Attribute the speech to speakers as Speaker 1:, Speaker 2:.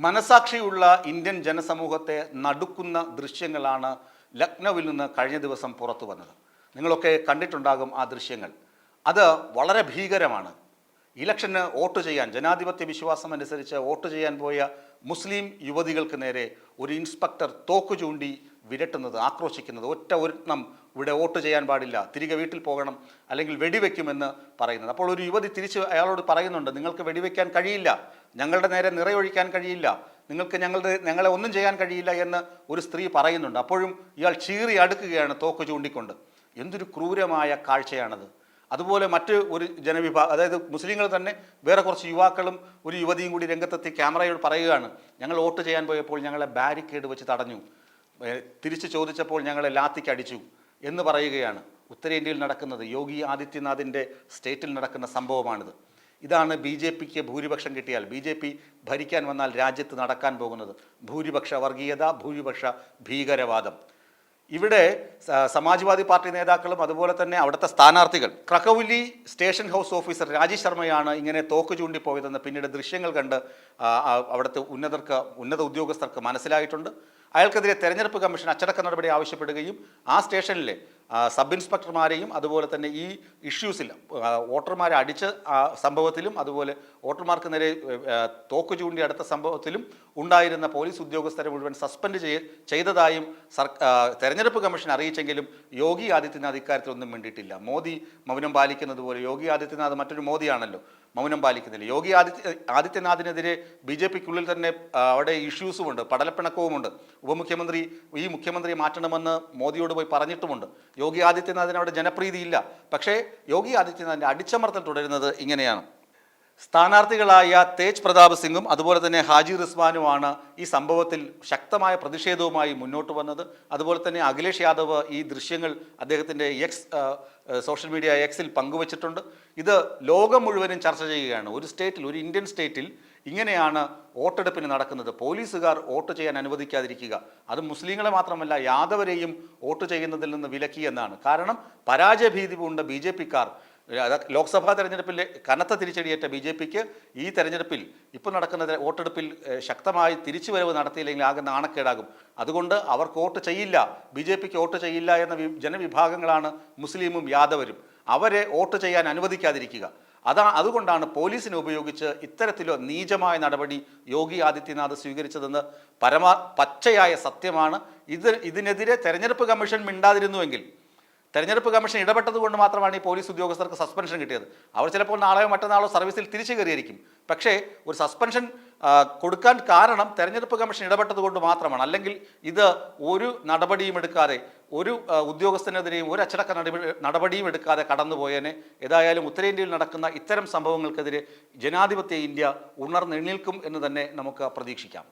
Speaker 1: മനസാക്ഷിയുള്ള Indian ജനസമൂഹത്തെ നടുക്കുന്ന ദൃശ്യങ്ങളാണ് ലക്നൌവിൽ നിന്ന് കഴിഞ്ഞ ദിവസം പുറത്തു വന്നത്. നിങ്ങളൊക്കെ കണ്ടിട്ടുണ്ടാകും ആ ദൃശ്യങ്ങൾ. അത് വളരെ ഭീകരമാണ്. ഇലക്ഷന് വോട്ട് ചെയ്യാൻ, ജനാധിപത്യ വിശ്വാസം അനുസരിച്ച് വോട്ട് ചെയ്യാൻ പോയ മുസ്ലിം യുവതികൾക്ക് നേരെ ഒരു ഇൻസ്പെക്ടർ തോക്ക് ചൂണ്ടി വിരട്ടുന്നത്, ആക്രോശിക്കുന്നത്, ഒറ്റ ഒരുത്തം ഇവിടെ വോട്ട് ചെയ്യാൻ പാടില്ല, തിരികെ വീട്ടിൽ പോകണം, അല്ലെങ്കിൽ വെടിവെക്കുമെന്ന് പറയുന്നത്. അപ്പോൾ ഒരു യുവതി തിരിച്ച് അയാളോട് പറയുന്നുണ്ട്, നിങ്ങൾക്ക് വെടിവെക്കാൻ കഴിയില്ല, ഞങ്ങളുടെ നേരെ നിറയൊഴിക്കാൻ കഴിയില്ല, നിങ്ങൾക്ക് ഞങ്ങളെ ഒന്നും ചെയ്യാൻ കഴിയില്ല എന്ന് ഒരു സ്ത്രീ പറയുന്നുണ്ട്. അപ്പോഴും ഇയാൾ ചീറി അടുക്കുകയാണ് തോക്ക് ചൂണ്ടിക്കൊണ്ട്. എന്തൊരു ക്രൂരമായ കാഴ്ചയാണത്. അതുപോലെ മറ്റ് ഒരു ജനവിഭാഗം, അതായത് മുസ്ലിങ്ങൾ തന്നെ വേറെ കുറച്ച് യുവാക്കളും ഒരു യുവതിയും കൂടി രംഗത്തെത്തി ക്യാമറയോട് പറയുകയാണ്, ഞങ്ങൾ വോട്ട് ചെയ്യാൻ പോയപ്പോൾ ഞങ്ങളെ ബാരിക്കേഡ് വെച്ച് തടഞ്ഞു, തിരിച്ചു ചോദിച്ചപ്പോൾ ഞങ്ങളെ ലാത്തിക്കടിച്ചു എന്ന് പറയുകയാണ്. ഉത്തരേന്ത്യയിൽ നടക്കുന്നത്, യോഗി ആദിത്യനാഥിൻ്റെ സ്റ്റേറ്റിൽ നടക്കുന്ന സംഭവമാണിത്. ഇതാണ് ബി ജെ പിക്ക് ഭൂരിപക്ഷം കിട്ടിയാൽ, ബി ജെ പി ഭരിക്കാൻ വന്നാൽ രാജ്യത്ത് നടക്കാൻ പോകുന്നത്. ഭൂരിപക്ഷ വർഗീയത, ഭൂരിപക്ഷ ഭീകരവാദം. ഇവിടെ സമാജ്വാദി പാർട്ടി നേതാക്കളും അതുപോലെ തന്നെ അവിടുത്തെ സ്ഥാനാർത്ഥികൾ, ക്രക്കൗലി സ്റ്റേഷൻ ഹൗസ് ഓഫീസർ രാജേഷ് ശർമ്മയാണ് ഇങ്ങനെ തോക്ക് ചൂണ്ടിപ്പോയതെന്ന് പിന്നീട് ദൃശ്യങ്ങൾ കണ്ട് അവിടുത്തെ ഉന്നത ഉദ്യോഗസ്ഥർക്ക് മനസ്സിലായിട്ടുണ്ട്. അയാൾക്കെതിരെ തെരഞ്ഞെടുപ്പ് കമ്മീഷൻ അച്ചടക്ക നടപടി ആവശ്യപ്പെടുകയും ആ സ്റ്റേഷനിലെ സബ് ഇൻസ്പെക്ടർമാരെയും അതുപോലെ തന്നെ ഈ ഇഷ്യൂസിൽ വോട്ടർമാരെ അടിച്ച സംഭവത്തിലും അതുപോലെ വോട്ടർമാർക്ക് നേരെ തോക്ക് ചൂണ്ടി അടുത്ത സംഭവത്തിലും ഉണ്ടായിരുന്ന പോലീസ് ഉദ്യോഗസ്ഥരെ മുഴുവൻ സസ്പെൻഡ് ചെയ്തതായും തെരഞ്ഞെടുപ്പ് കമ്മീഷൻ അറിയിച്ചെങ്കിലും യോഗി ആദിത്യനാഥ് ഇക്കാര്യത്തിലൊന്നും വേണ്ടിയിട്ടില്ല. മോദി മൗനം പാലിക്കുന്നത് പോലെ യോഗി ആദിത്യനാഥ് മറ്റൊരു മോദിയാണല്ലോ, മൗനം പാലിക്കുന്നില്ല. യോഗി ആദിത്യനാഥിനെതിരെ ബി ജെ പിക്കുള്ളിൽ തന്നെ അവിടെ ഇഷ്യൂസുമുണ്ട്, പടലപ്പിണക്കവുമുണ്ട്. ഈ മുഖ്യമന്ത്രിയെ മാറ്റണമെന്ന് മോദിയോട് പോയി പറഞ്ഞിട്ടുമുണ്ട്. യോഗി ആദിത്യനാഥിന് അവിടെ ജനപ്രീതിയില്ല. പക്ഷേ യോഗി ആദിത്യനാഥിൻ്റെ അടിച്ചമർത്തൽ തുടരുന്നത് ഇങ്ങനെയാണ്. സ്ഥാനാർത്ഥികളായ തേജ് പ്രതാപ് സിംഗും അതുപോലെ തന്നെ ഹാജി റിസ്വാനുമാണ് ഈ സംഭവത്തിൽ ശക്തമായ പ്രതിഷേധവുമായി മുന്നോട്ട് വന്നത്. അതുപോലെ തന്നെ അഖിലേഷ് യാദവ് ഈ ദൃശ്യങ്ങൾ അദ്ദേഹത്തിൻ്റെ സോഷ്യൽ മീഡിയ എക്സിൽ പങ്കുവച്ചിട്ടുണ്ട്. ഇത് ലോകം മുഴുവനും ചർച്ച ചെയ്യുകയാണ്. ഒരു സ്റ്റേറ്റിൽ, ഒരു ഇന്ത്യൻ സ്റ്റേറ്റിൽ ഇങ്ങനെയാണ് വോട്ടെടുപ്പിന് നടക്കുന്നത്. പോലീസുകാർ വോട്ട് ചെയ്യാൻ അനുവദിക്കാതിരിക്കുക, അത് മുസ്ലിങ്ങളെ മാത്രമല്ല യാദവരെയും വോട്ട് ചെയ്യുന്നതിൽ നിന്ന് വിലക്കി എന്നാണ്. കാരണം പരാജയഭീതി പൂണ്ട ബി ജെ പിക്കാർ ലോക്സഭാ തെരഞ്ഞെടുപ്പിൽ കനത്ത തിരിച്ചടിയേറ്റ ബി ജെ പിക്ക് ഈ തെരഞ്ഞെടുപ്പിൽ ഇപ്പോൾ നടക്കുന്ന വോട്ടെടുപ്പിൽ ശക്തമായി തിരിച്ചുവരവ് നടത്തിയില്ലെങ്കിൽ ആകെ നാണക്കേടാകും. അതുകൊണ്ട് അവർക്ക് വോട്ട് ചെയ്യില്ല, ബി ജെ പിക്ക് വോട്ട് ചെയ്യില്ല എന്ന ജനവിഭാഗങ്ങളാണ് മുസ്ലിമും യാദവരും. അവരെ വോട്ട് ചെയ്യാൻ അനുവദിക്കാതിരിക്കുക. അതുകൊണ്ടാണ് പോലീസിനെ ഉപയോഗിച്ച് ഇത്തരത്തിലോ നീചമായ നടപടി യോഗി ആദിത്യനാഥ് സ്വീകരിച്ചതെന്ന് പച്ചയായ സത്യമാണ്. ഇതിനെതിരെ തെരഞ്ഞെടുപ്പ് കമ്മീഷൻ മിണ്ടാതിരുന്നുവെങ്കിൽ, തെരഞ്ഞെടുപ്പ് കമ്മീഷൻ ഇടപെട്ടത് കൊണ്ട് മാത്രമാണ് ഈ പോലീസ് ഉദ്യോഗസ്ഥർക്ക് സസ്പെൻഷൻ കിട്ടിയത്. അവർ ചിലപ്പോൾ നാളെയോ മറ്റന്നാളോ സർവീസിൽ തിരിച്ചു കയറിയായിരിക്കും. പക്ഷേ ഒരു സസ്പെൻഷൻ കൊടുക്കാൻ കാരണം തെരഞ്ഞെടുപ്പ് കമ്മീഷൻ ഇടപെട്ടത് കൊണ്ട് മാത്രമാണ്. അല്ലെങ്കിൽ ഇത് ഒരു നടപടിയും എടുക്കാതെ, ഒരു ഉദ്യോഗസ്ഥനെതിരെയും ഒരു അച്ചടക്ക നടപടിയും എടുക്കാതെ കടന്നുപോയേനെ. ഏതായാലും ഉത്തരേന്ത്യയിൽ നടക്കുന്ന ഇത്തരം സംഭവങ്ങൾക്കെതിരെ ജനാധിപത്യ ഇന്ത്യ ഉണർന്നെഴുന്നേൽക്കും എന്ന് തന്നെ നമുക്ക് പ്രതീക്ഷിക്കാം.